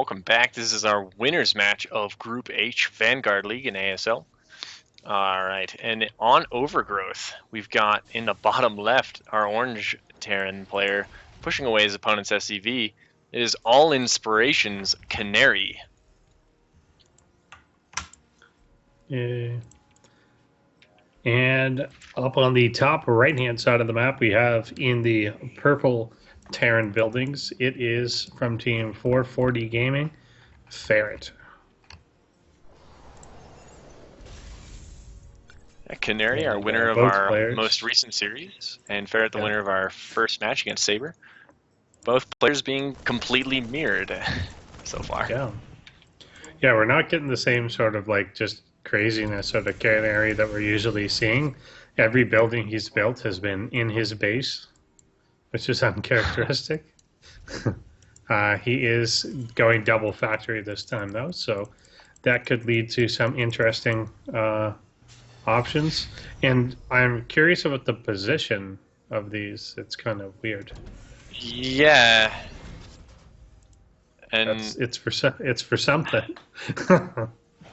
welcome back. This is our winners match of Group H Vanguard League in ASL. All right, and on Overgrowth, we've got in the bottom left our orange Terran player pushing away his opponent's SCV. It is All Inspirations Canary. Yeah. And up on the top right-hand side of the map, we have in the purple Terran buildings, it is from Team 440 Gaming, Ferret. Canary, our winner of our most recent series, and Ferret, the winner of our first match against Saber. Both players being completely mirrored so far. Yeah, we're not getting the same sort of like just craziness of the Canary that we're usually seeing. Every building he's built has been in his base, which is uncharacteristic. He is going double factory this time, though, so that could lead to some interesting options. And I'm curious about the position of these. It's kind of weird. Yeah, and it's for something.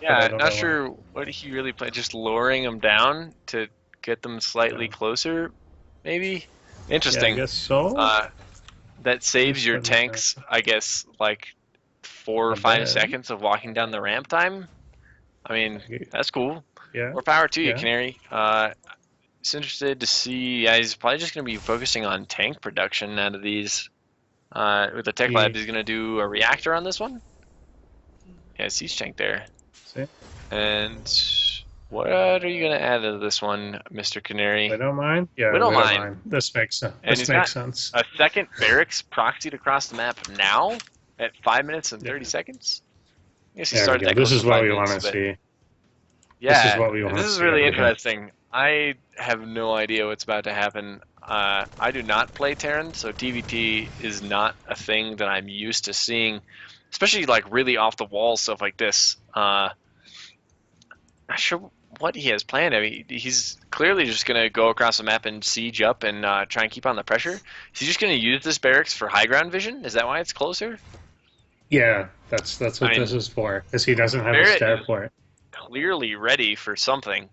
Yeah, not sure what he really played. Just lowering them down to get them slightly closer, maybe. Interesting. Yeah, I guess so. That saves your tanks, I guess, like 4 or 5 seconds of walking down the ramp time. I mean, that's cool. Yeah. More power to you, Canary. It's interested to see. Yeah, he's probably just going to be focusing on tank production out of these. With the tech lab, he's going to do a reactor on this one. Yeah, siege tank there. See? And what are you going to add to this one, Mr. Canary? Widow mine? Yeah, Widow mine. This makes sense. This makes sense. A second barracks proxied across the map now at 5 minutes and 30 seconds. I guess he started that. This is what we want to see. Yeah, this is what we want to see. This is really interesting. I have no idea what's about to happen. I do not play Terran, so TVT is not a thing that I'm used to seeing, especially like really off the wall stuff like this. Not sure what he has planned. I mean, he's clearly just going to go across the map and siege up and try and keep on the pressure. Is he just going to use this barracks for high ground vision? Is that why it's closer? Yeah, that's what this is for, because he doesn't have a stat for it. Clearly ready for something.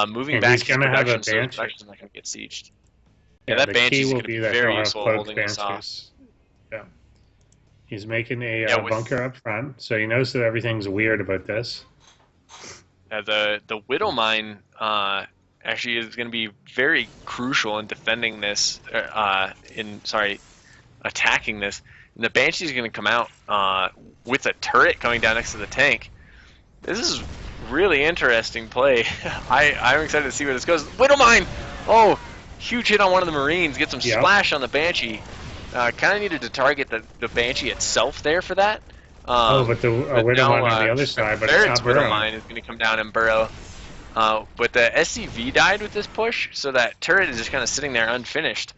Moving back to production, so production's not going to get sieged. Yeah, that Banshee's going to be very useful holding this off. Yeah. He's making a bunker up front, so he knows that everything's weird about this. The Widow Mine actually is going to be very crucial in defending this, attacking this. And the Banshee's going to come out with a turret coming down next to the tank. This is really interesting play. I'm excited to see where this goes. Widow Mine! Oh, huge hit on one of the Marines. Get some splash on the Banshee. Kind of needed to target the Banshee itself there for that. But the Widow Mine on the other side, but Ferret's Widow Mine is going to come down and burrow. But the SCV died with this push, so that turret is just kind of sitting there unfinished.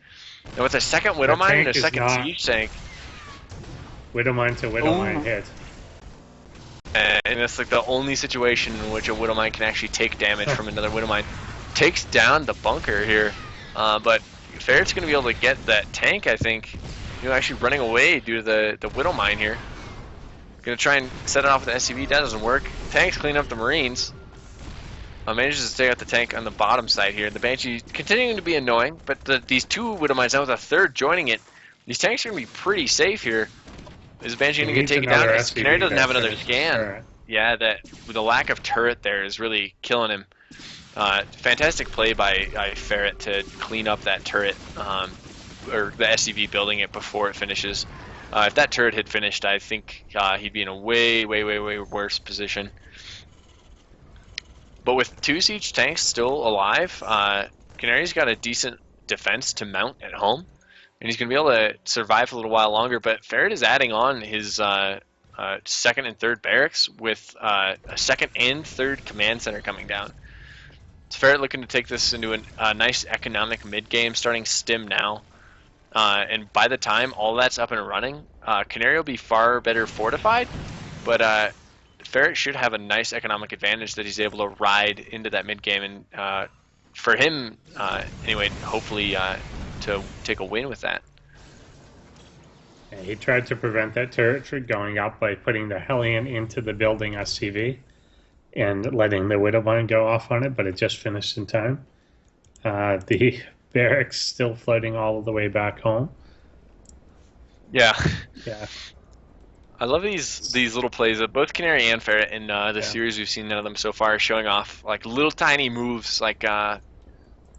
And with a second Widow Mine and a second siege tank. Widow Mine to Widow Mine hit. And it's like the only situation in which a Widow Mine can actually take damage from another Widow Mine. Takes down the bunker here, but Ferret's going to be able to get that tank, I think. Actually running away due to the Widow Mine here. Going to try and set it off with the SCV. That doesn't work. Tanks clean up the Marines. Manages to take out the tank on the bottom side here. The Banshee continuing to be annoying, but these two Widow Mines now with a third joining it. These tanks are going to be pretty safe here. Is Banshee going to get taken down? Canary doesn't have another scan. Yeah, with the lack of turret there is really killing him. Fantastic play by Ferret to clean up that turret, or the SCV building it before it finishes. If that turret had finished, I think he'd be in a way worse position. But with 2 siege tanks still alive, Canary's got a decent defense to mount at home. And he's going to be able to survive a little while longer, but Ferret is adding on his second and third barracks with a second and third command center coming down. So Ferret looking to take this into a nice economic mid-game, starting stim now. And by the time all that's up and running, Canary will be far better fortified, but Ferret should have a nice economic advantage that he's able to ride into that mid-game, and for him, anyway, hopefully to take a win with that. And he tried to prevent that turret from going up by putting the Hellion into the building SCV and letting the Widowmine go off on it, but it just finished in time. The barracks still floating all the way back home. Yeah. Yeah. I love these little plays of both Canary and Ferret in the series. We've seen none of them so far showing off like little tiny moves like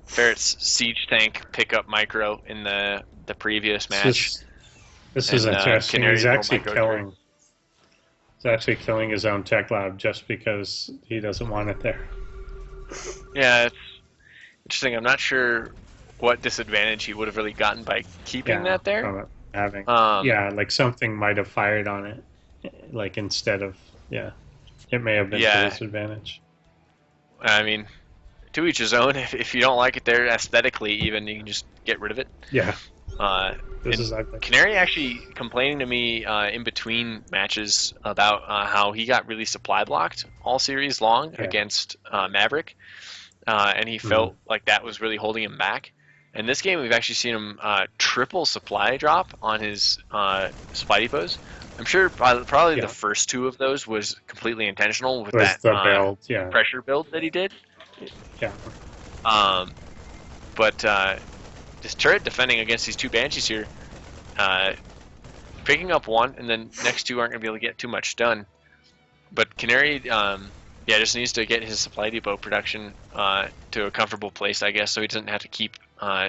Ferret's siege tank pickup micro in the previous match. This is interesting. Canary's He's actually killing. He's actually killing his own tech lab just because he doesn't want it there. Yeah, it's interesting. I'm not sure what disadvantage he would have really gotten by keeping that there. Having like something might have fired on it, like instead of it may have been a disadvantage. I mean, to each his own. If you don't like it there aesthetically, even you can just get rid of it. Yeah. Canary actually complaining to me in between matches about how he got really supply blocked all series long against Maverick, and he felt like that was really holding him back. In this game, we've actually seen him triple supply drop on his supply depots. I'm sure probably the first two of those was completely intentional with that build, pressure build that he did. Yeah. But this turret defending against these two Banshees here, picking up one, and then next two aren't going to be able to get too much done. But Canary, just needs to get his supply depot production to a comfortable place, I guess, so he doesn't have to keep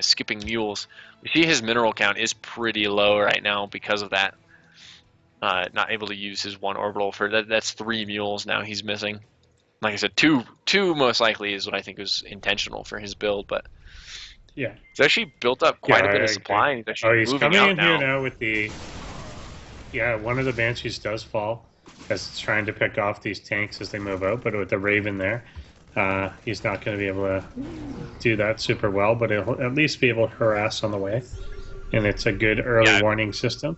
skipping mules. We see his mineral count is pretty low right now because of that. Not able to use his one orbital for that. That's 3 mules now he's missing. Like I said, two most likely is what I think was intentional for his build, but he's actually built up quite a bit of supply. And he's coming in now. Here now with the one of the Banshees does fall as it's trying to pick off these tanks as they move out, but with the Raven there, he's not going to be able to do that super well, but he'll at least be able to harass on the way, and it's a good early warning system.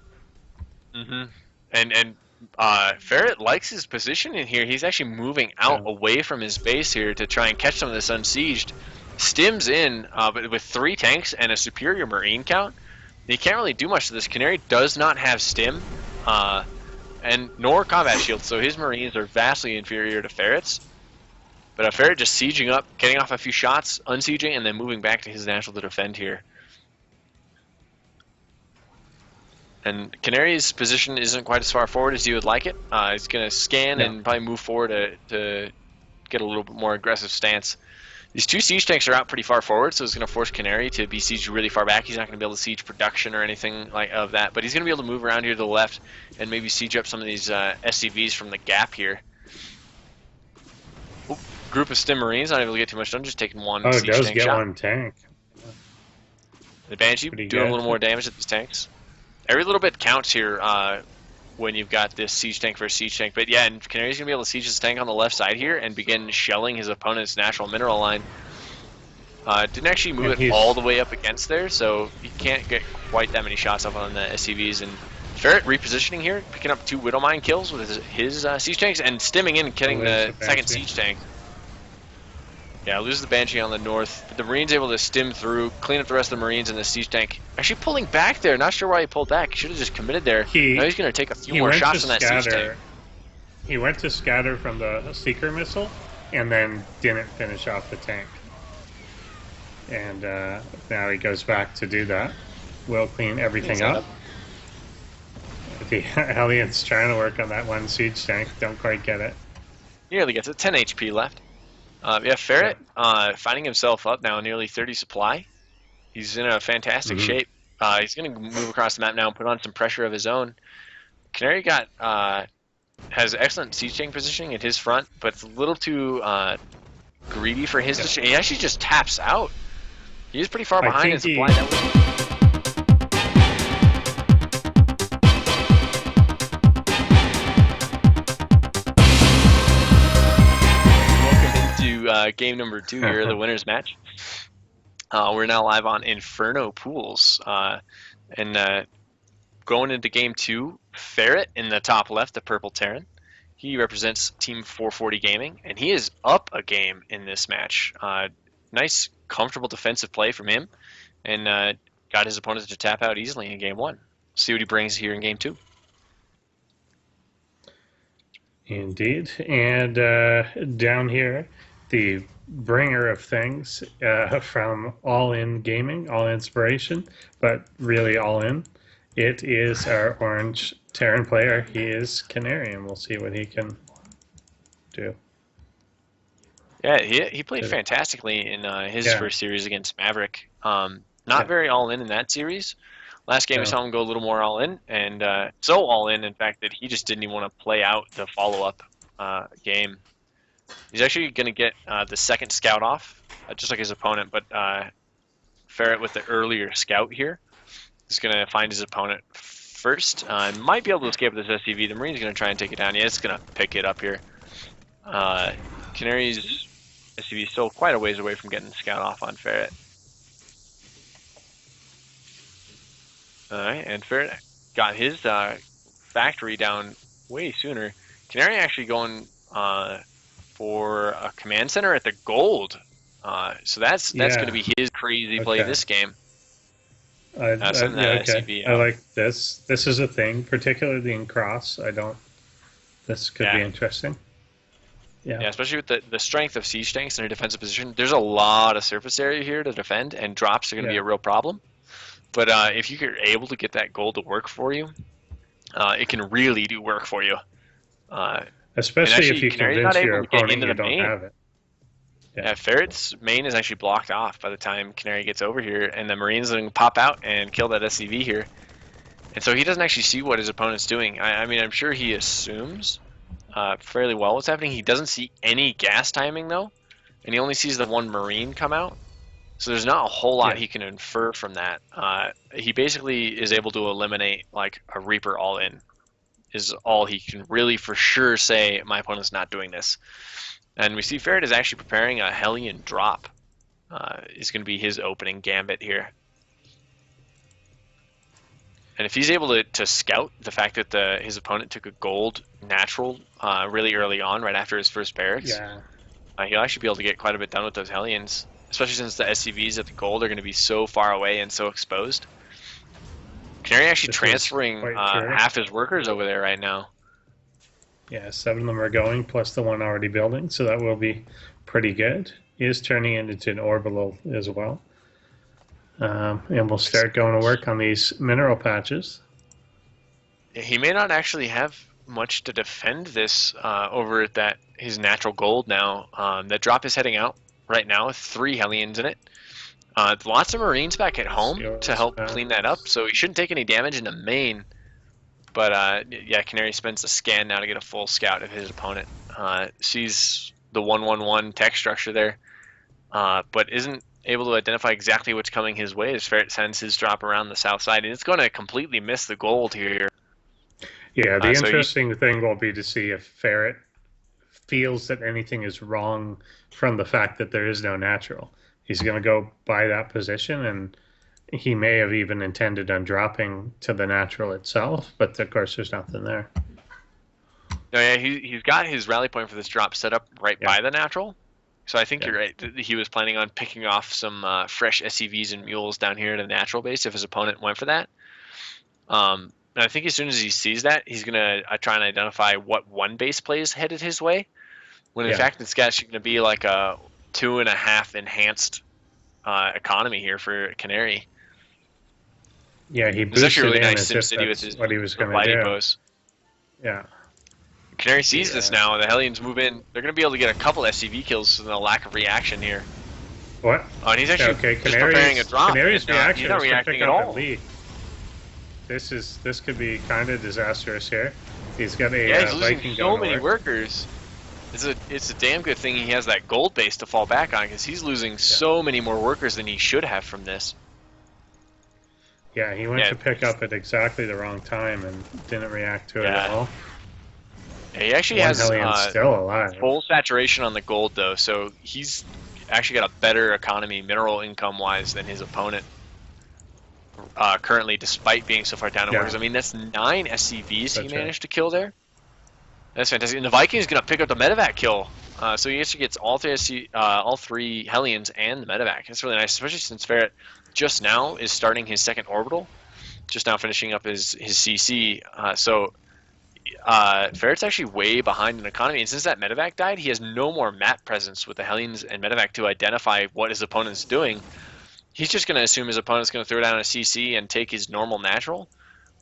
And Ferret likes his position in here. He's actually moving out away from his base here to try and catch some of this unsieged. Stims in, but with 3 tanks and a superior marine count, he can't really do much to this. Canary does not have stim, and nor combat shield, so his marines are vastly inferior to Ferret's. But Ferret just sieging up, getting off a few shots, unsieging, and then moving back to his natural to defend here. And Canary's position isn't quite as far forward as you would like it. He's going to scan and probably move forward to get a little bit more aggressive stance. These 2 siege tanks are out pretty far forward, so it's going to force Canary to be sieged really far back. He's not going to be able to siege production or anything like of that, but he's going to be able to move around here to the left and maybe siege up some of these SCVs from the gap here. Oop, group of Stim Marines, not able to get too much done, just taking one siege tank shot. Oh, it does get one tank. The Banshee doing a little more damage at these tanks. Every little bit counts here when you've got this siege tank versus siege tank. But yeah, and Canary's going to be able to siege his tank on the left side here and begin shelling his opponent's natural mineral line. Didn't actually move it all the way up against there, so you can't get quite that many shots up on the SCVs. And Ferret repositioning here, picking up 2 Widowmine kills with his siege tanks and stimming in and killing the second siege tank. Yeah, loses the Banshee on the north, but the Marine's able to stim through, clean up the rest of the Marines and the siege tank. Actually pulling back there, not sure why he pulled back. He should have just committed there. Now he's going to take a few more shots on that siege tank. He went to scatter from the Seeker missile, and then didn't finish off the tank. And now he goes back to do that. We'll clean everything up. The Hellion's trying to work on that one siege tank, don't quite get it. Nearly gets it, 10 HP left. Ferret finding himself up now nearly 30 supply. He's in a fantastic shape. He's going to move across the map now and put on some pressure of his own. Canary has excellent siege tank positioning at his front, but it's a little too greedy for his position. He actually just taps out. He is pretty far behind in supply. Game number 2 here, the winners match. We're now live on Inferno Pools, and going into game 2, Ferret in the top left, the purple Terran. He represents Team 440 Gaming, and he is up a game in this match. Nice, comfortable defensive play from him, and got his opponents to tap out easily in game 1. see what he brings here in game 2. Indeed. And down here, the bringer of things from All In Gaming, All Inspiration, but really All In. It is our orange Terran player. He is Canary, and we'll see what he can do. Yeah, he played fantastically in his first series against Maverick. Not very all in that series. Last game we saw him go a little more all in, and so all in fact, that he just didn't even want to play out the follow-up game. He's actually going to get the second scout off, just like his opponent, but Ferret with the earlier scout here is going to find his opponent first. Might be able to escape with this SCV. The Marine's going to try and take it down. Yeah, it's going to pick it up here. Canary's SCV is still quite a ways away from getting the scout off on Ferret. Alright, and Ferret got his factory down way sooner. Canary actually going for a command center at the gold. So that's going to be his crazy play this game. I like this. This is a thing, particularly in cross. This could be interesting. Yeah, especially with the strength of siege tanks in their defensive position. There's a lot of surface area here to defend, and drops are going to be a real problem. But if you're able to get that gold to work for you, it can really do work for you. Especially if you convince your opponent you don't have it. Yeah, Ferret's main is actually blocked off by the time Canary gets over here, and the Marine's going to pop out and kill that SCV here. And so he doesn't actually see what his opponent's doing. I mean, I'm sure he assumes fairly well what's happening. He doesn't see any gas timing, though, and he only sees the one Marine come out. So there's not a whole lot he can infer from that. He basically is able to eliminate like a Reaper all in, is all he can really for sure say, my opponent's not doing this. And we see Ferret is actually preparing a Hellion drop. Is going to be his opening gambit here. And if he's able to scout the fact that his opponent took a gold natural really early on, right after his first barracks, he'll actually be able to get quite a bit done with those Hellions, especially since the SCVs at the gold are going to be so far away and so exposed. Canary actually transferring half his workers over there right now. Yeah, 7 of them are going, plus the one already building, so that will be pretty good. He is turning it into an orbital as well. And we'll start going to work on these mineral patches. He may not actually have much to defend this over at his natural gold now. That drop is heading out right now with 3 Hellions in it. Lots of Marines back at home to help clean that up, so he shouldn't take any damage in the main. But yeah, Canary spends the scan now to get a full scout of his opponent. Sees the 1-1-1 tech structure there, but isn't able to identify exactly what's coming his way as Ferret sends his drop around the south side, and it's going to completely miss the gold here. Yeah, the interesting thing will be to see if Ferret feels that anything is wrong from the fact that there is no natural. He's going to go by that position, and he may have even intended on dropping to the natural itself, but of course there's nothing there. No, yeah, he's got his rally point for this drop set up right by the natural. So I think you're right. He was planning on picking off some fresh SCVs and mules down here to the natural base if his opponent went for that. And I think as soon as he sees that, he's going to try and identify what one base play is headed his way, when in fact it's actually going to be like a 2.5 enhanced economy here for Canary. Yeah, he boosted actually really in nice SimCity with his what he was going to do. Pose. Yeah. Canary sees this now. The Hellions move in. They're going to be able to get a couple SCV kills from the lack of reaction here. What? Oh, and he's actually just preparing a drop. Canary's reaction he's not reacting at all. This could be kind of disastrous here. He's got a he's losing Viking so many workers. It's a damn good thing he has that gold base to fall back on, because he's losing so many more workers than he should have from this. Yeah, he went to pick up at exactly the wrong time and didn't react to it at all. Yeah, he actually has still alive. Full saturation on the gold, though, so he's actually got a better economy, mineral income-wise, than his opponent currently, despite being so far down in workers. I mean, that's 9 SCVs he managed to kill there. That's fantastic. And the Viking is going to pick up the medevac kill. So he actually gets all 3 Hellions and the medevac. That's really nice, especially since Ferret just now is starting his second orbital. just now finishing up his CC. Ferret's actually way behind in economy, and since that medevac died, he has no more map presence with the Hellions and medevac to identify what his opponent's doing. He's just going to assume his opponent's going to throw down a CC and take his normal natural,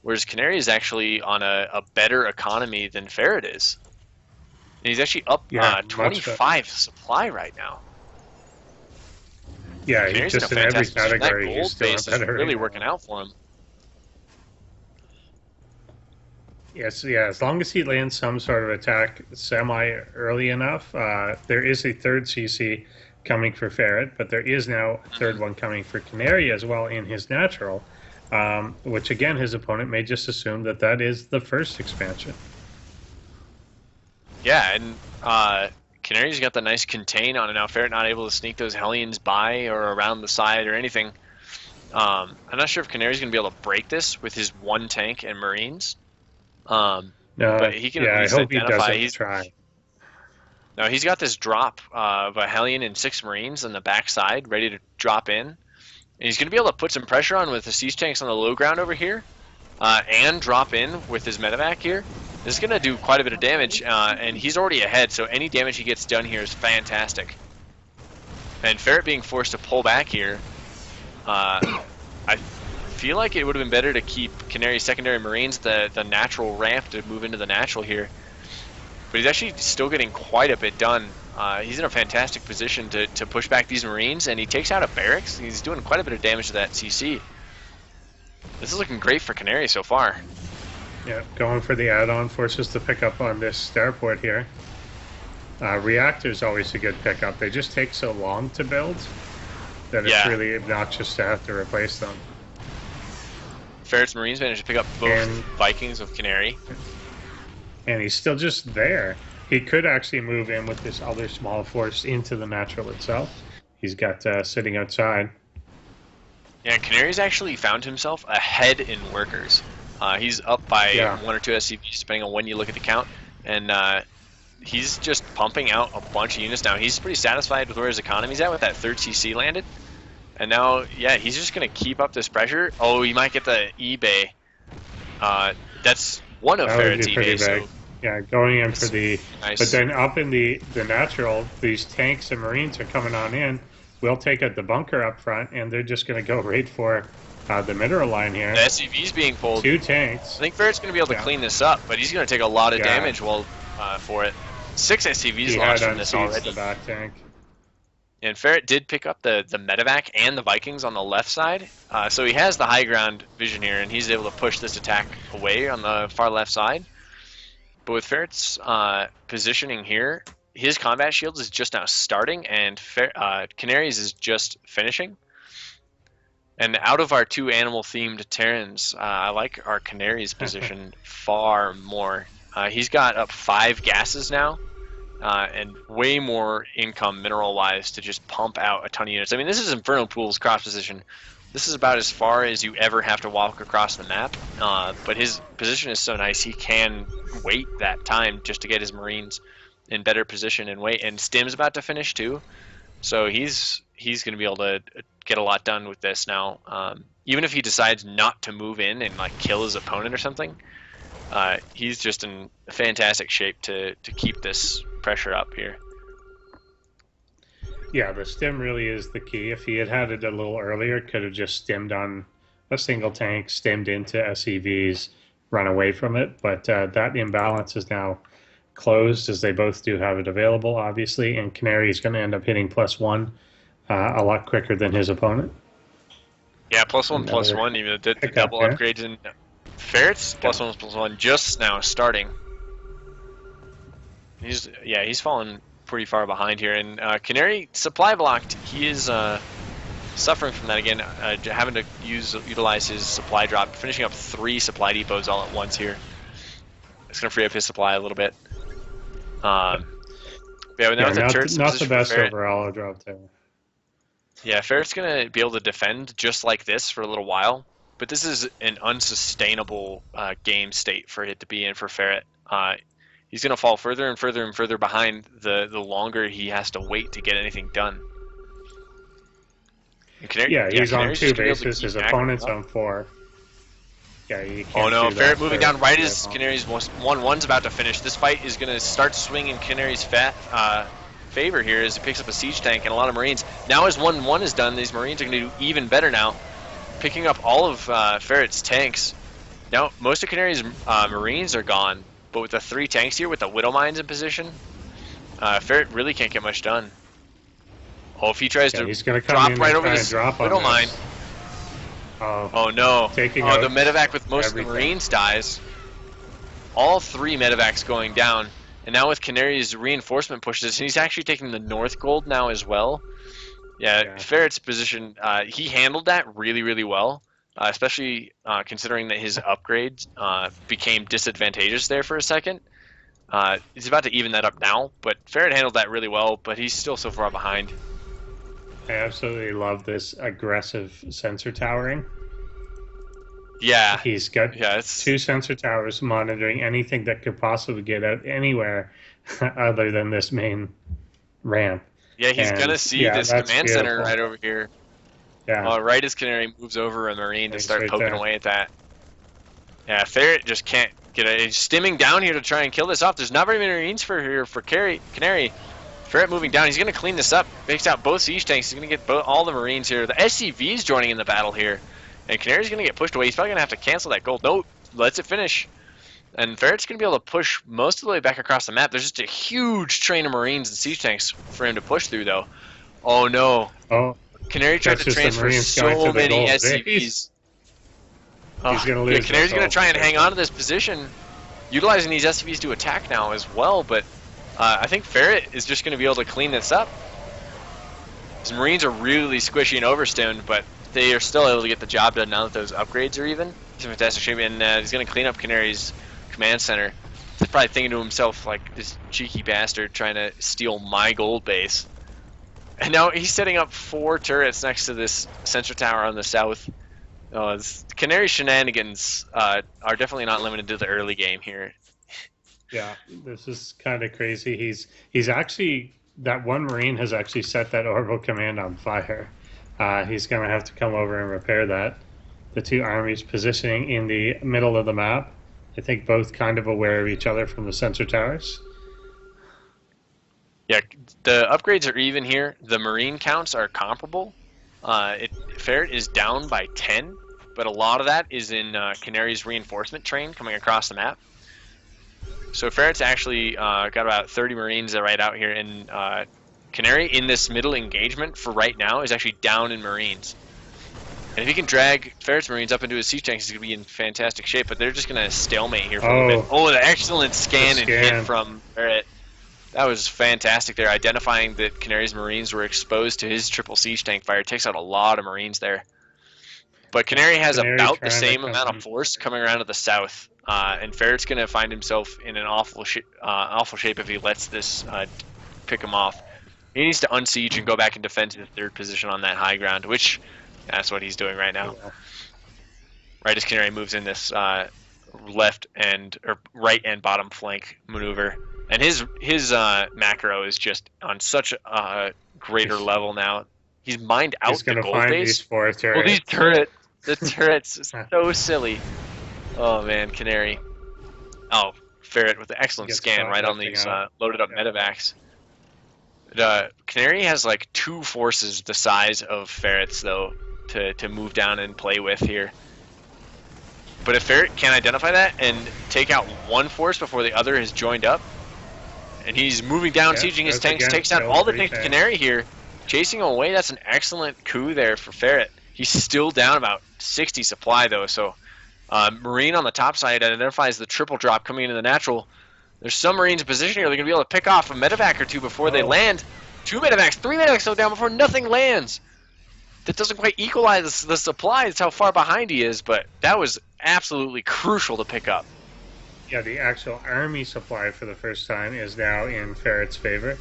whereas Canary is actually on a better economy than Ferret is. And he's actually up 25 supply right now. Yeah, Canary's just in a in every fantastic category, that he's gold still base is better. really working out for him. Yes, yeah. As long as he lands some sort of attack semi early enough, there is a third CC coming for Ferret, but there is now a third one coming for Canary as well in his natural, which again his opponent may just assume that that is the first expansion. Yeah, and Canary's got the nice contain on it now. Ferret not able to sneak those Hellions by or around the side or anything. I'm not sure if Canary's going to be able to break this with his one tank and Marines. But he can at least identify. He's try. No, he's got this drop of a Hellion and 6 Marines on the backside, ready to drop in. And he's going to be able to put some pressure on with the siege tanks on the low ground over here, and drop in with his medevac here. This is going to do quite a bit of damage, and he's already ahead, so any damage he gets done here is fantastic. And Ferret being forced to pull back here, I feel like it would have been better to keep Canary's secondary Marines the natural ramp to move into the natural here. But he's actually still getting quite a bit done. He's in a fantastic position to push back these Marines, and he takes out a barracks. He's doing quite a bit of damage to that CC. This is looking great for Canary so far. Yeah, going for the add-on, forces to pick up on this starport here. Reactor's always a good pickup. They just take so long to build that it's really obnoxious to have to replace them. Ferret's Marines managed to pick up both Vikings of Canary. And he's still just there. He could actually move in with this other small force into the natural itself. He's got sitting outside. Yeah, Canary's actually found himself ahead in workers. He's up by 1 or 2 SCVs, depending on when you look at the count. And he's just pumping out a bunch of units now. He's pretty satisfied with where his economy's at with that 3rd CC landed. And now, yeah, he's just going to keep up this pressure. Oh, he might get the E-Bay. That's one of Ferret's E-Bay. So yeah, going in for the... Nice. But then up in the natural, these tanks and Marines are coming on in. We'll take out the bunker up front, and they're just going to go right for the mineral line here. The SCV's being pulled. 2 tanks. I think Ferret's going to be able to clean this up, but he's going to take a lot of damage for it. 6 SCVs launched from this already. The back tank. And Ferret did pick up the medevac and the Vikings on the left side, so he has the high ground vision here, and he's able to push this attack away on the far left side. But with Ferret's positioning here, his combat shields is just now starting, and Canary's is just finishing. And out of our 2 animal-themed Terrans, I like our Canary's position far more. He's got up 5 gases now, and way more income mineral-wise to just pump out a ton of units. I mean, this is Inferno Pool's cross position. This is about as far as you ever have to walk across the map, but his position is so nice he can wait that time just to get his Marines in better position and wait. And Stim's about to finish too, so he's going to be able to get a lot done with this now. Even if he decides not to move in and like kill his opponent or something, he's just in fantastic shape to keep this pressure up here. Yeah, the stim really is the key. If he had it a little earlier, could have just stimmed on a single tank, stimmed into SEVs, run away from it. But that imbalance is now closed, as they both do have it available, obviously. And Canary is going to end up hitting +1 a lot quicker than his opponent. Yeah, +1/+1, even the double upgrades. And Ferret's +1/+1 just now starting. He's fallen pretty far behind here, and Canary supply blocked. He is suffering from that again, having to utilize his supply drop, finishing up 3 supply depots all at once here. It's going to free up his supply a little bit. Not the best overall drop there. Yeah, Ferret's going to be able to defend just like this for a little while, but this is an unsustainable game state for it to be in for Ferret. He's going to fall further and further and further behind the longer he has to wait to get anything done. He's on 2 bases. His opponent's on 4. Yeah, you Oh can't no, do Ferret that moving for down right very as long. Canary's 1-1's about to finish. This fight is going to start swinging Canary's favor here as he picks up a siege tank and a lot of Marines. Now as 1-1 is done, these Marines are going to do even better now, picking up all of Ferret's tanks. Now most of Canary's Marines are gone, but with the 3 tanks here with the Widow Mines in position, Ferret really can't get much done. Oh, if he tries Yeah, to he's going to come drop in right and over try and this drop on Widow Mine. this. Oh, Oh no. taking Oh, the out medevac with most of the everything. Marines dies. All 3 medevacs going down. And now with Canary's reinforcement pushes, he's actually taking the North Gold now as well. Yeah. Ferret's position, he handled that really, really well. Especially considering that his upgrades became disadvantageous there for a second. He's about to even that up now, but Ferret handled that really well, but he's still so far behind. I absolutely love this aggressive sensor towering. Yeah. He's got it's 2 sensor towers monitoring anything that could possibly get out anywhere other than this main ramp. Yeah, he's going to see this that's command center beautiful. right over here. Yeah. Right as Canary moves over a Marine to start right poking there. away at that. Yeah, Ferret just can't get it. He's stimming down here to try and kill this off. There's not very many Marines for Canary. Ferret moving down. He's going to clean this up. Takes out both siege tanks. He's going to get all the Marines here. The SCV's joining in the battle here. And Canary's going to get pushed away. He's probably going to have to cancel that gold. Nope, lets it finish. And Ferret's going to be able to push most of the way back across the map. There's just a huge train of Marines and siege tanks for him to push through, though. Oh, no. Oh, Canary tried to transfer so many SCVs. He's going to lose. Canary's going to try and hang on to this position, utilizing these SCVs to attack now as well, but I think Ferret is just going to be able to clean this up. His Marines are really squishy and overstoned, but they are still able to get the job done now that those upgrades are even. He's in fantastic shape, and he's going to clean up Canary's command center. He's probably thinking to himself, like, this cheeky bastard trying to steal my gold base. And now he's setting up 4 turrets next to this sensor tower on the south. Canary shenanigans are definitely not limited to the early game here. Yeah, this is kind of crazy. He's actually, that one Marine has actually set that orbital command on fire. He's going to have to come over and repair that. The 2 armies positioning in the middle of the map. I think both kind of aware of each other from the sensor towers. Yeah, the upgrades are even here. The Marine counts are comparable. Ferret is down by 10, but a lot of that is in Canary's reinforcement train coming across the map. So Ferret's actually got about 30 Marines right out here, and Canary in this middle engagement for right now is actually down in Marines. And if he can drag Ferret's Marines up into his siege tanks, he's going to be in fantastic shape, but they're just going to stalemate here for a little bit. Oh, the excellent scan and hit from Ferret. That was fantastic there, identifying that Canary's Marines were exposed to his triple siege tank fire. It takes out a lot of Marines there. But Canary has about the same amount of force coming around to the south, and Ferret's going to find himself in an awful shape if he lets this pick him off. He needs to unsiege and go back and defend his 3rd position on that high ground, which that's what he's doing right now. Right as Canary moves in this right and bottom flank maneuver. And his macro is just on such a greater level now. He's mined out the gold base. These 4 turrets. Well, these turrets, the turrets, so silly. Oh man, Canary. Oh, Ferret with the excellent scan right on these loaded up medevacs. Canary has like 2 forces the size of Ferret's though to move down and play with here. But if Ferret can't identify that and take out 1 force before the other has joined up, and he's moving down, sieging his tanks, takes out all the tanks of Canary here, chasing him away. That's an excellent coup there for Ferret. He's still down about 60 supply though, so Marine on the top side identifies the triple drop coming into the natural. There's some Marines in position here. They're going to be able to pick off a medevac or 2 before they land. 2 medevacs, 3 medevacs go down before nothing lands. That doesn't quite equalize the supply. That's how far behind he is, but that was absolutely crucial to pick up. Yeah, the actual army supply for the first time is now in Ferret's favor.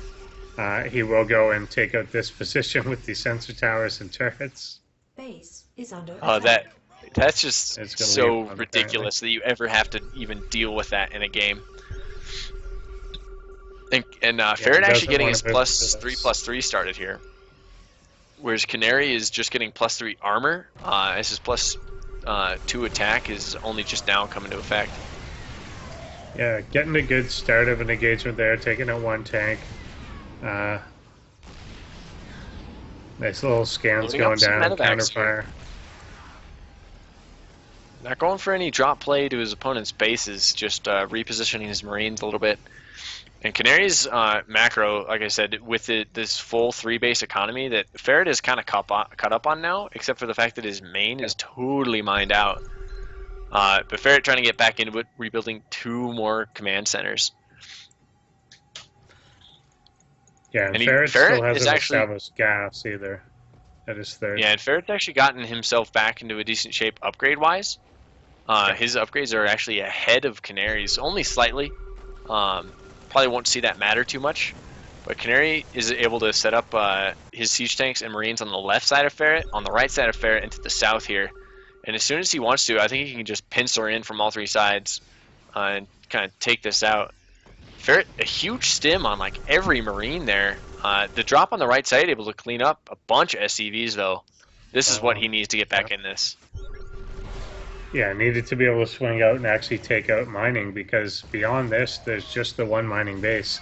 He will go and take out this position with the sensor towers and turrets. Base is under attack. That's just so ridiculous that you ever have to even deal with that in a game. And Ferret actually getting his +3/+3 started here, whereas Canary is just getting +3 armor as his to attack is only just now coming to effect. Yeah, getting a good start of an engagement there, taking out one tank. Nice little scans Loading going up some down, medevacs counterfire. Not going for any drop play to his opponent's bases, just repositioning his Marines a little bit. And Canary's macro, like I said, with this full 3-base economy that Ferret is kind of caught up on now, except for the fact that his main is totally mined out. But Ferret trying to get back into it, rebuilding 2 more command centers. Yeah, and Ferret still hasn't established gas either at his third. Yeah, and Ferret's actually gotten himself back into a decent shape upgrade-wise. His upgrades are actually ahead of Canary's, only slightly. Probably won't see that matter too much. But Canary is able to set up his siege tanks and Marines on the left side of Ferret, on the right side of Ferret, and to the south here. And as soon as he wants to, I think he can just pincer in from all 3 sides and kind of take this out. Ferret, a huge stim on like every Marine there. The drop on the right side, able to clean up a bunch of SCVs though. This is what he needs to get back in this. Yeah, needed to be able to swing out and actually take out mining, because beyond this, there's just the 1 mining base.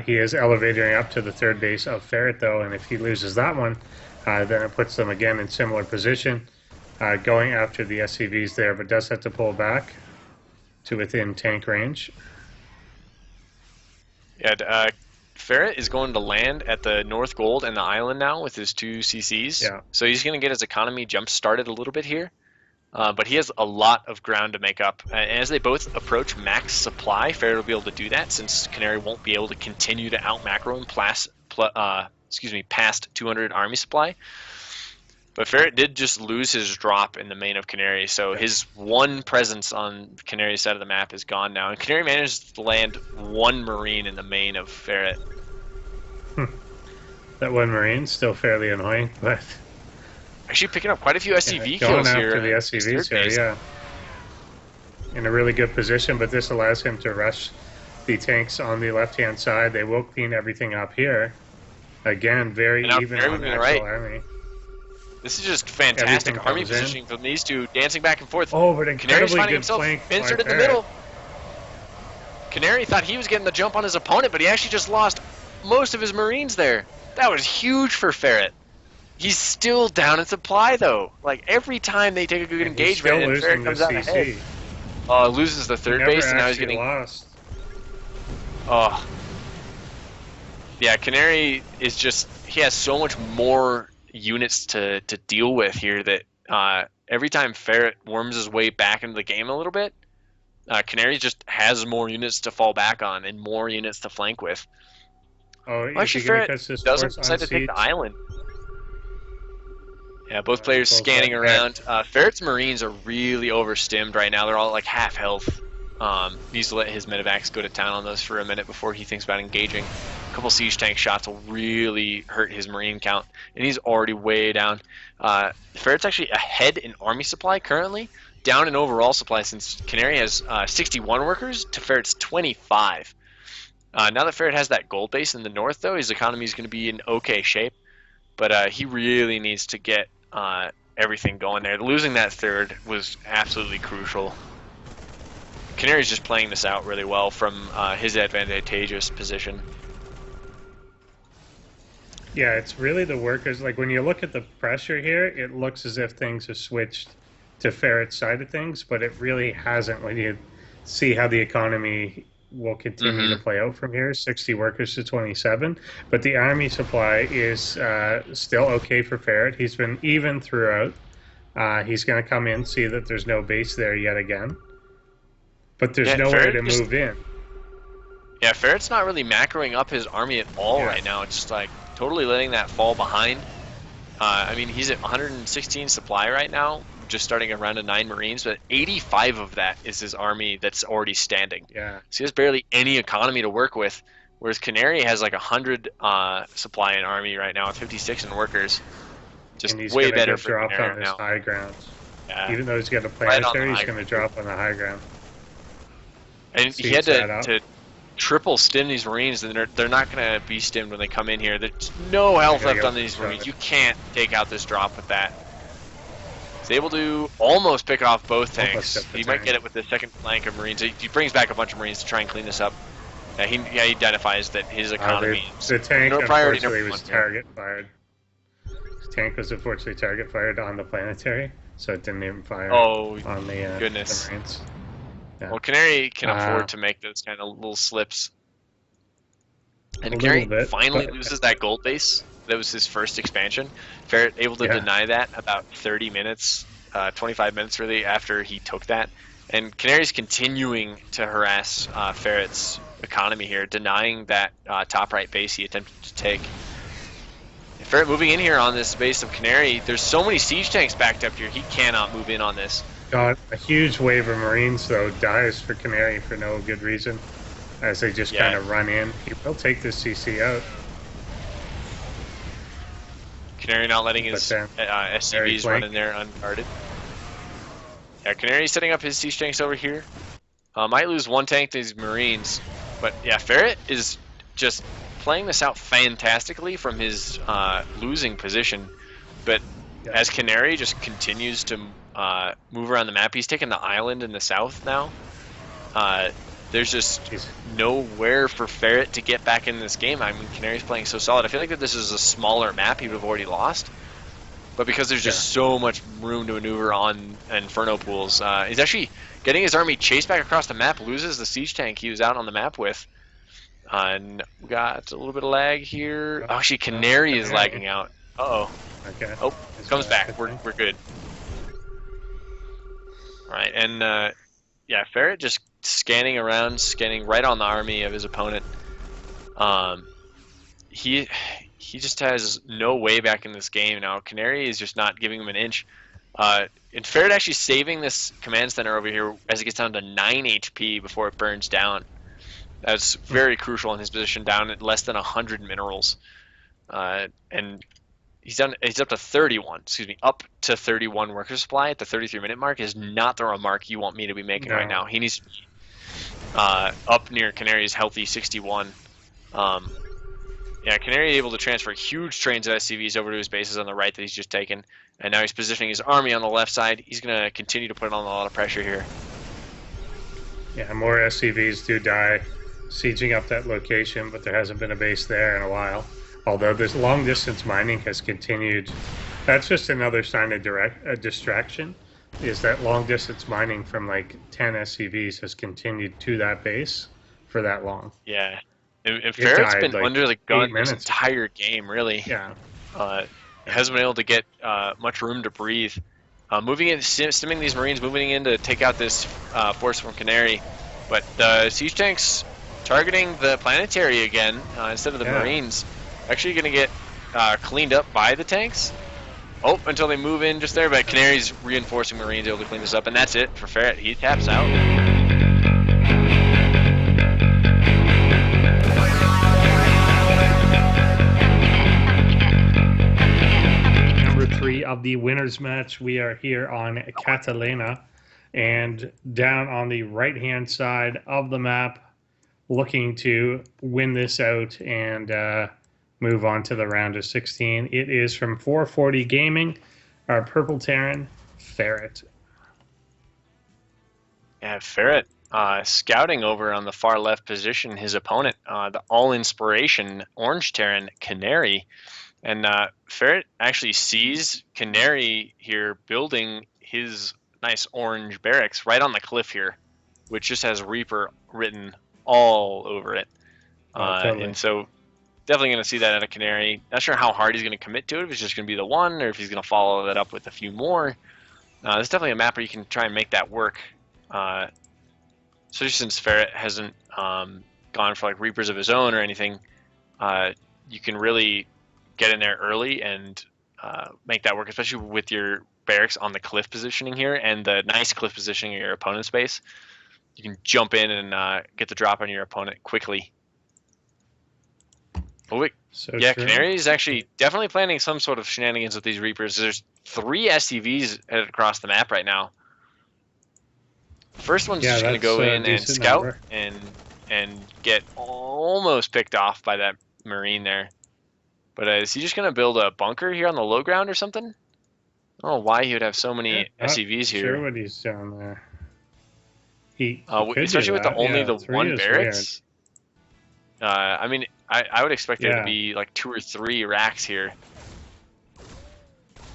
He is elevating up to the 3rd base of Ferret though, and if he loses that one, then it puts them again in similar position. Going after the SCVs there, but does have to pull back to within tank range. Yeah, Ferret is going to land at the North Gold and the island now with his 2 CCs. Yeah. So he's going to get his economy jump started a little bit here. But he has a lot of ground to make up. And as they both approach max supply, Ferret will be able to do that, since Canary won't be able to continue to out-macro him past 200 army supply. But Ferret did just lose his drop in the main of Canary, so his 1 presence on Canary's side of the map is gone now. And Canary managed to land 1 Marine in the main of Ferret. That 1 Marine's still fairly annoying, but... Actually picking up quite a few SCV kills going here. Going after the SCVs here, yeah. In a really good position, but this allows him to rush the tanks on the left-hand side. They will clean everything up here. Again, very even on the actual army. This is just fantastic army positioning from these 2, dancing back and forth. Oh, but incredibly finding good himself flank pincered in the middle. Canary thought he was getting the jump on his opponent, but he actually just lost most of his Marines there. That was huge for Ferret. He's still down in supply, though. Like, every time they take a good engagement and Ferret comes out ahead. Loses the 3rd base, and now he's getting... lost. Oh. Yeah, Canary is just... He has so much more units to deal with here that every time Ferret worms his way back into the game a little bit, Canary just has more units to fall back on and more units to flank with. Oh, actually, Ferret doesn't decide to take the island. Yeah, both players scanning around. Ferret's Marines are really overstimmed right now. They're all like half health. Needs to let his medevacs go to town on those for a minute before he thinks about engaging. A couple siege tank shots will really hurt his Marine count, and he's already way down. Ferret's actually ahead in army supply currently, down in overall supply since Canary has 61 workers to Ferret's 25. Now that Ferret has that gold base in the north, though, his economy is going to be in okay shape, but he really needs to get everything going there. Losing that 3rd was absolutely crucial. Canary's just playing this out really well from his advantageous position. Yeah, it's really the workers. Like, when you look at the pressure here, it looks as if things have switched to Ferret's side of things, but it really hasn't when you see how the economy will continue to play out from here. 60 workers to 27, but the army supply is still okay for Ferret. He's been even throughout. He's going to come in, see that there's no base there yet again, but there's nowhere to move in. Yeah, Ferret's not really macroing up his army at all right now. It's just like totally letting that fall behind. I mean, he's at 116 supply right now, just starting a round of 9 Marines, but 85 of that is his army that's already standing. Yeah. So he has barely any economy to work with, whereas Canary has like 100 supply in army right now, 56 in workers. Just way better for drop Canary on this now. high ground. Yeah. Even though he's got a planet there, he's going to drop on the high ground. And he had to triple stim these Marines, and they're not going to be stimmed when they come in here. There's no health left on these Marines. You can't take out this drop with that. He's able to almost pick off both tanks. Almost He might get it with the second flank of Marines. He brings back a bunch of Marines to try and clean this up. He identifies that his economy is the tank, no priority unfortunately, was target fired. The tank was unfortunately target fired on the planetary, so it didn't even fire on the goodness. the Marines. Yeah. Well, Canary can afford to make those kind of little slips. And Canary finally loses that gold base. That was his first expansion. Ferret able to deny that about 30 minutes, 25 minutes really after he took that. And Canary's continuing to harass Ferret's economy here, denying that top right base he attempted to take. And Ferret moving in here on this base of Canary. There's so many siege tanks backed up here, he cannot move in on this. Got a huge wave of Marines, though, dies for Canary for no good reason, as they just kind of run in. He will take this CC out. Canary not letting his SCVs run in there unguarded. Yeah, Canary's setting up his siege tanks over here. Might lose one tank to these Marines, but yeah, Ferret is just playing this out fantastically from his losing position. But as Canary just continues to move around the map, he's taking the island in the south now. There's just nowhere for Ferret to get back in this game. I mean, Canary's playing so solid. I feel like if this is a smaller map, he would have already lost. But because there's just so much room to maneuver on Inferno pools, he's actually getting his army chased back across the map, loses the siege tank he was out on the map with. And we got a little bit of lag here. Oh, actually, Canary is lagging out. Uh-oh. Okay. Oh, comes back. We're good. All right, and yeah, Ferret just scanning around, scanning right on the army of his opponent. He just has no way back in this game now. Canary is just not giving him an inch. And Ferret actually saving this command center over here as it gets down to 9 HP before it burns down. That's very crucial in his position, down at less than 100 minerals. And he's up to 31, up to 31 worker supply at the 33-minute mark is not the remark you want me to be making right now. He needs to be up near Canary's healthy 61. Yeah, Canary able to transfer huge trains of SCVs over to his bases on the right that he's just taken, and now he's positioning his army on the left side. He's going to continue to put on a lot of pressure here. Yeah, more SCVs do die sieging up that location, but there hasn't been a base there in a while. Although this long-distance mining has continued. That's just another sign of distraction, is that long-distance mining from like 10 SCVs has continued to that base for that long. Yeah. And Ferret's been like under the gun this entire game, really. Yeah. Hasn't been able to get much room to breathe. Moving in, stimming these Marines, moving in to take out this force from Canary. But the siege tanks targeting the planetary again instead of the Marines. Actually going to get cleaned up by the tanks. Oh, until they move in just there. But Canary's reinforcing Marines able to clean this up. And that's it for Ferret. He taps out. Of the winners match, we are here on Catalina, and down on the right hand side of the map, looking to win this out and move on to the round of 16. It is from 440 Gaming, our Purple Terran, Ferret. Yeah, Ferret scouting over on the far left position his opponent, the all inspiration Orange Terran Canary. And Ferret actually sees Canary here building his nice orange barracks right on the cliff here, which just has Reaper written all over it. Totally. And so definitely going to see that out of Canary. Not sure how hard he's going to commit to it, if it's just going to be the one or if he's going to follow that up with a few more. There's definitely a map where you can try and make that work. Especially since Ferret hasn't gone for like Reapers of his own or anything, you can really get in there early and make that work, especially with your barracks on the cliff positioning here and the nice cliff positioning of your opponent's base. You can jump in and get the drop on your opponent quickly. Oh, yeah, true. Canary is actually definitely planning some sort of shenanigans with these Reapers. There's 3 SCVs headed across the map right now. First one's just going to go in and scout and get almost picked off by that Marine there. But is he just going to build a bunker here on the low ground or something? I don't know why he would have so many Not SCVs sure here. what he's doing there. He could Especially do with that. only Yeah, the 3 one is weird. barracks. I mean, I would expect there to Yeah. be like 2 or 3 racks here.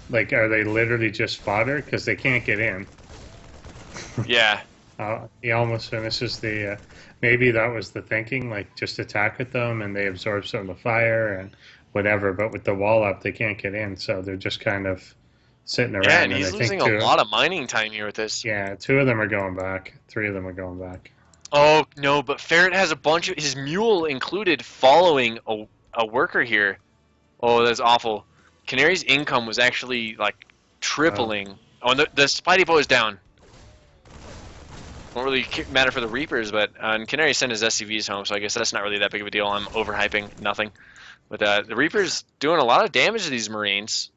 Like, are they literally just fodder? Because they can't get in. Yeah. He almost finishes the. Maybe that was the thinking, like just attack at them and they absorb some of the fire and whatever. But with the wall up, they can't get in, so they're just kind of sitting around. Yeah, and And I he's think losing a lot of mining time here with this. yeah, 2 of them are going back. 3 of them are going back. Oh, no, but Ferret has a bunch of his mule included following a worker here. Oh, that's awful. Canary's income was actually like tripling. Oh, and the Spidey bow is down. Won't really matter for the Reapers, but and Canary sent his SCVs home, so I guess that's not really that big of a deal. I'm overhyping nothing. But the Reapers doing a lot of damage to these Marines.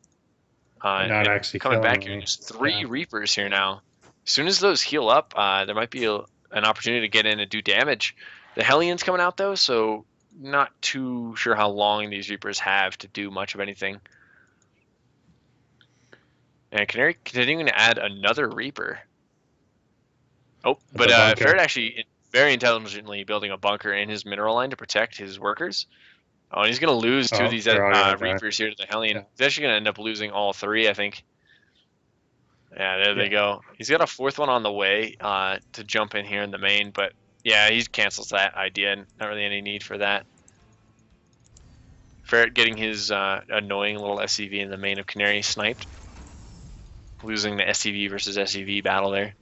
Not actually coming back killing here. me. There's 3 Reapers here now. As soon as those heal up, there might be an opportunity to get in and do damage. The Hellions coming out though, so not too sure how long these Reapers have to do much of anything. And Canary continuing to add another Reaper. Oh, but Ferret actually very intelligently building a bunker in his mineral line to protect his workers. Oh, and he's going to lose 2 of these Reapers here to the Hellion. Yeah. He's actually going to end up losing all 3, I think. Yeah, there they go. He's got a 4th one on the way to jump in here in the main, but yeah, he cancels that idea. Not really any need for that. Ferret getting his annoying little SCV in the main of Canary sniped. Losing the SCV versus SCV battle there.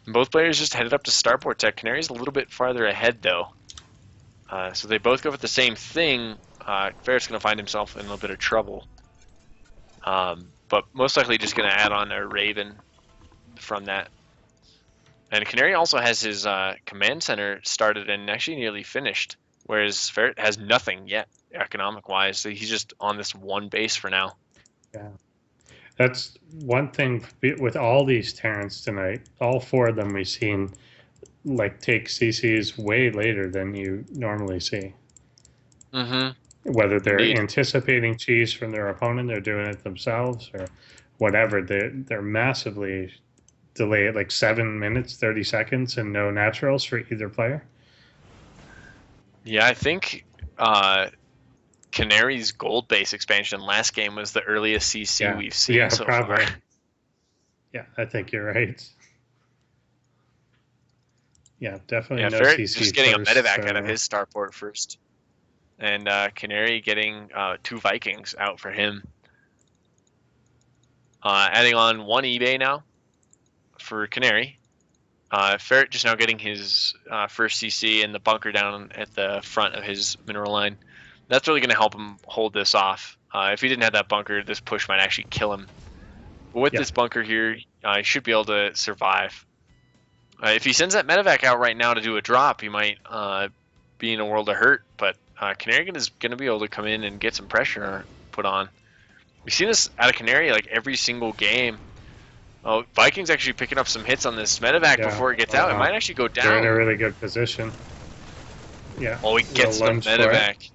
And both players just headed up to starport tech. Canary's a little bit farther ahead though. So they both go for the same thing. Ferret's going to find himself in a little bit of trouble. But most likely just going to add on a Raven from that. And Canary also has his command center started and actually nearly finished, whereas Ferret has nothing yet economic-wise. So he's just on this one base for now. Yeah. That's one thing with all these Terrans tonight. All 4 of them we've seen like take CCs way later than you normally see. Mm-hmm. Whether they're anticipating cheese from their opponent, they're doing it themselves, or whatever. They're massively delayed, like 7 minutes, 30 seconds, and no naturals for either player. Yeah, I think Canary's gold base expansion last game was the earliest CC we've seen so far. Yeah, I think you're right. Yeah, definitely no Ferret CC just getting first, a medevac out of his starport first. And Canary getting 2 Vikings out for him. Adding on 1 eBay now for Canary. Ferret just now getting his first CC and the bunker down at the front of his mineral line. That's really going to help him hold this off. If he didn't have that bunker, this push might actually kill him. But with this bunker here, he should be able to survive. If he sends that medevac out right now to do a drop, he might be in a world of hurt. But Canary is going to be able to come in and get some pressure put on. We've seen this out of Canary like every single game. Oh, Vikings actually picking up some hits on this medevac before it gets out. It might actually go down. They're in a really good position. Yeah. Oh, he gets the medevac.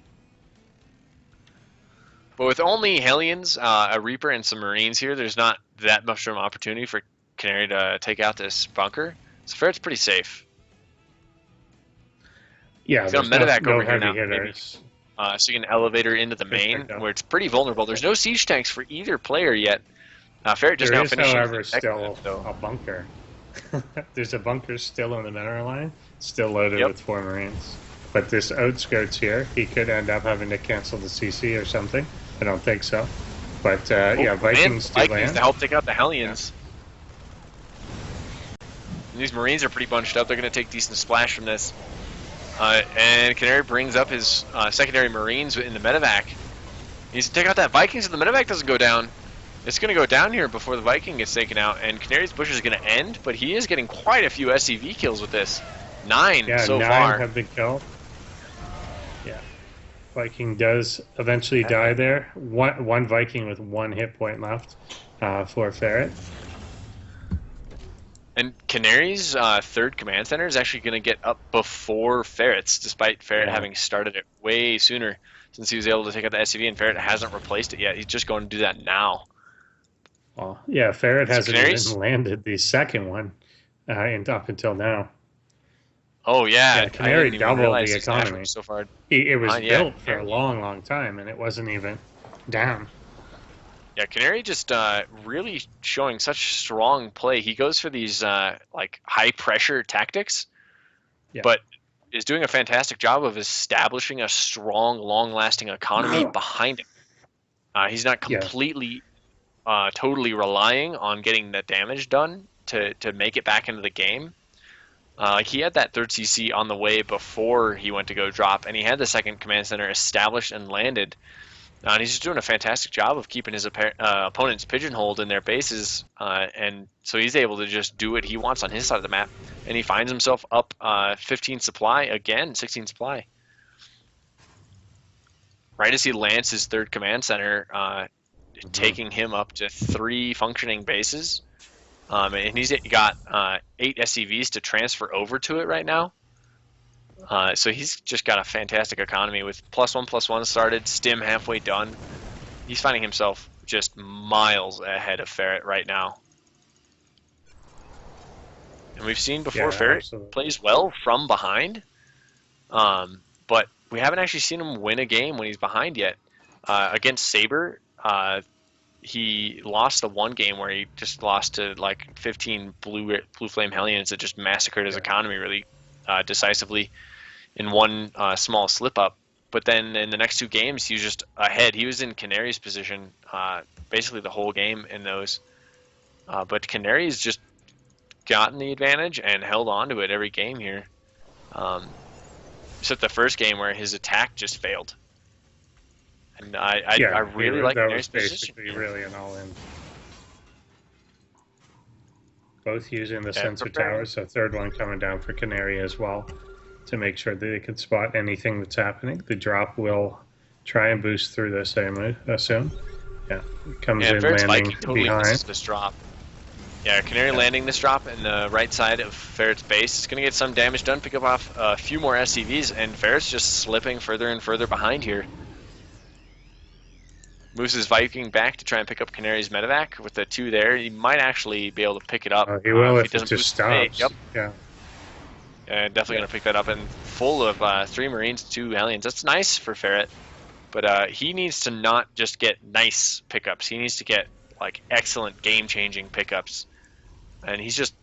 But with only Hellions, a Reaper, and some Marines here, there's not that much of an opportunity for Canary to take out this bunker. So Ferret's pretty safe. Yeah, he's got a medevac over here now. Hitters. Maybe. So you can elevator into the main, where it's pretty vulnerable. There's no siege tanks for either player yet. Ferret just now finishing. However, still a bunker. There's a bunker still on the mineral line, still loaded with 4 Marines. But this outskirts here, he could end up having to cancel the CC or something. I don't think so. But Vikings do land. To help take out the Hellions. And these Marines are pretty bunched up. They're going to take decent splash from this. And Canary brings up his secondary Marines in the medevac. He needs to take out that Vikings, and the medevac doesn't go down. It's going to go down here before the Viking gets taken out, and Canary's push is going to end, but he is getting quite a few SCV kills with this. 9 so 9 far. Have been killed. Yeah. Viking does eventually die there. One Viking with 1 hit point left for Ferret. And Canary's third command center is actually going to get up before Ferret's, despite Ferret having started it way sooner, since he was able to take out the SCV, and Ferret hasn't replaced it yet. He's just going to do that now. Well, yeah, Ferret So hasn't Canary's... even landed the second one up until now. Oh, yeah. Canary doubled the economy. So far. It was built for a long, long time, and it wasn't even down. Yeah, Canary just really showing such strong play. He goes for these like high-pressure tactics, but is doing a fantastic job of establishing a strong, long-lasting economy behind him. He's not completely, totally relying on getting the damage done to make it back into the game. He had that third CC on the way before he went to go drop, and he had the second command center established and landed. And he's just doing a fantastic job of keeping his opponents pigeonholed in their bases, and so he's able to just do what he wants on his side of the map. And he finds himself up 15 supply again, 16 supply. Right as he lands his third command center, taking him up to 3 functioning bases. And he's got 8 SCVs to transfer over to it right now. So he's just got a fantastic economy with +1/+1 started, stim halfway done. He's finding himself just miles ahead of Ferret right now. And we've seen before Ferret plays well from behind, but we haven't actually seen him win a game when he's behind yet. Against Saber, he lost the one game where he just lost to like 15 blue flame Hellions that just massacred his economy really decisively in one small slip up. But then in the next 2 games, he was just ahead. He was in Canary's position basically the whole game in those. But Canary's just gotten the advantage and held on to it every game here. Except the first game where his attack just failed. And I really like Canary's position. That was basically really an all-in. Both using the sensor towers, so third one coming down for Canary as well, to make sure that they can spot anything that's happening. The drop will try and boost through this, I assume. Yeah, it comes in landing totally behind. Misses this drop. Yeah, Canary landing this drop in the right side of Ferret's base. It's going to get some damage done, pick up off a few more SCVs, and Ferret's just slipping further and further behind here. Moves his Viking back to try and pick up Canary's medevac. With the 2 there, he might actually be able to pick it up. He will if he doesn't it just stops. Yep. Yeah. Definitely going to pick that up. And full of 3 Marines, 2 Hellions. That's nice for Ferret. But he needs to not just get nice pickups. He needs to get like excellent game-changing pickups. And he's just...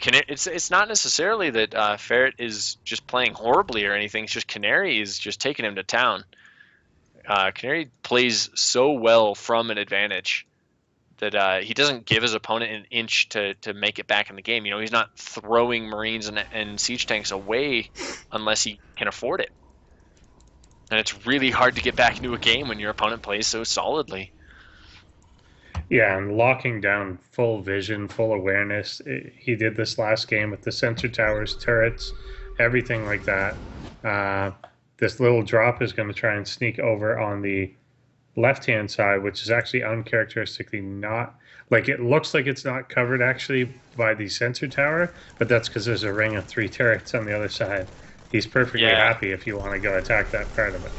it's not necessarily that Ferret is just playing horribly or anything. It's just Canary is just taking him to town. Canary plays so well from an advantage that he doesn't give his opponent an inch to make it back in the game. You know, he's not throwing Marines and siege tanks away unless he can afford it. And it's really hard to get back into a game when your opponent plays so solidly. Yeah, and locking down full vision, full awareness. He did this last game with the sensor towers, turrets, everything like that. This little drop is going to try and sneak over on the left-hand side, which is actually uncharacteristically not... Like, it looks like it's not covered, actually, by the sensor tower, but that's because there's a ring of 3 turrets on the other side. He's perfectly happy if you want to go attack that part of it.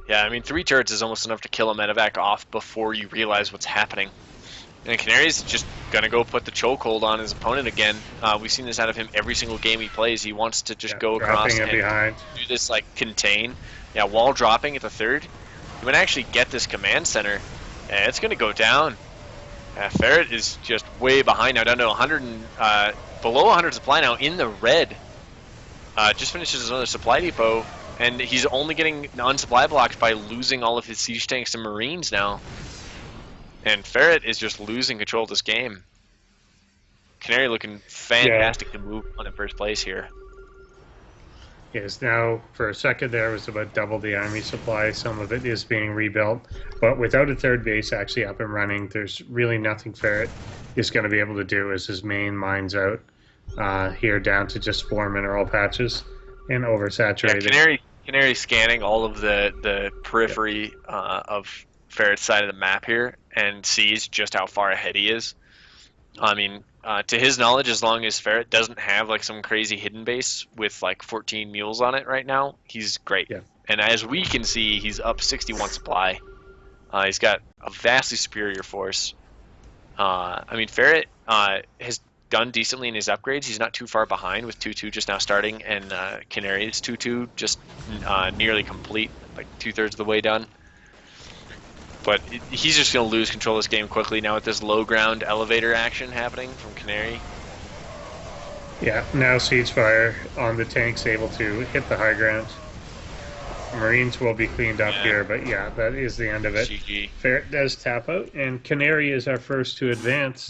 Yeah, I mean, 3 turrets is almost enough to kill a medevac off before you realize what's happening. And Canary's just going to go put the chokehold on his opponent again. We've seen this out of him every single game he plays. He wants to just go across and do this, like, contain. Yeah, while dropping at the 3rd. He might actually get this command center, and it's going to go down. Ferret is just way behind now, down to 100 and, below 100 supply now in the red. Just finishes another supply depot, and he's only getting non-supply blocked by losing all of his siege tanks and Marines now. And Ferret is just losing control of this game. Canary looking fantastic to move on in first place here. Yes, now for a second there was about double the army supply. Some of it is being rebuilt, but without a 3rd base actually up and running, there's really nothing Ferret is going to be able to do as his main mines out here down to just 4 mineral patches and oversaturated. Yeah, Canary scanning all of the periphery of Ferret's side of the map here and sees just how far ahead he is. I mean, to his knowledge, as long as Ferret doesn't have like some crazy hidden base with like 14 mules on it right now, he's great. Yeah. And as we can see, he's up 61 supply. He's got a vastly superior force. I mean, Ferret has done decently in his upgrades. He's not too far behind with 2-2 just now starting, and Canary is 2-2 just nearly complete, like 2/3 of the way done. But he's just going to lose control of this game quickly now with this low ground elevator action happening from Canary. Yeah, now Siege Fire on the tanks able to hit the high ground. Marines will be cleaned up here, but yeah, that is the end of it. GG. Ferret does tap out, and Canary is our first to advance.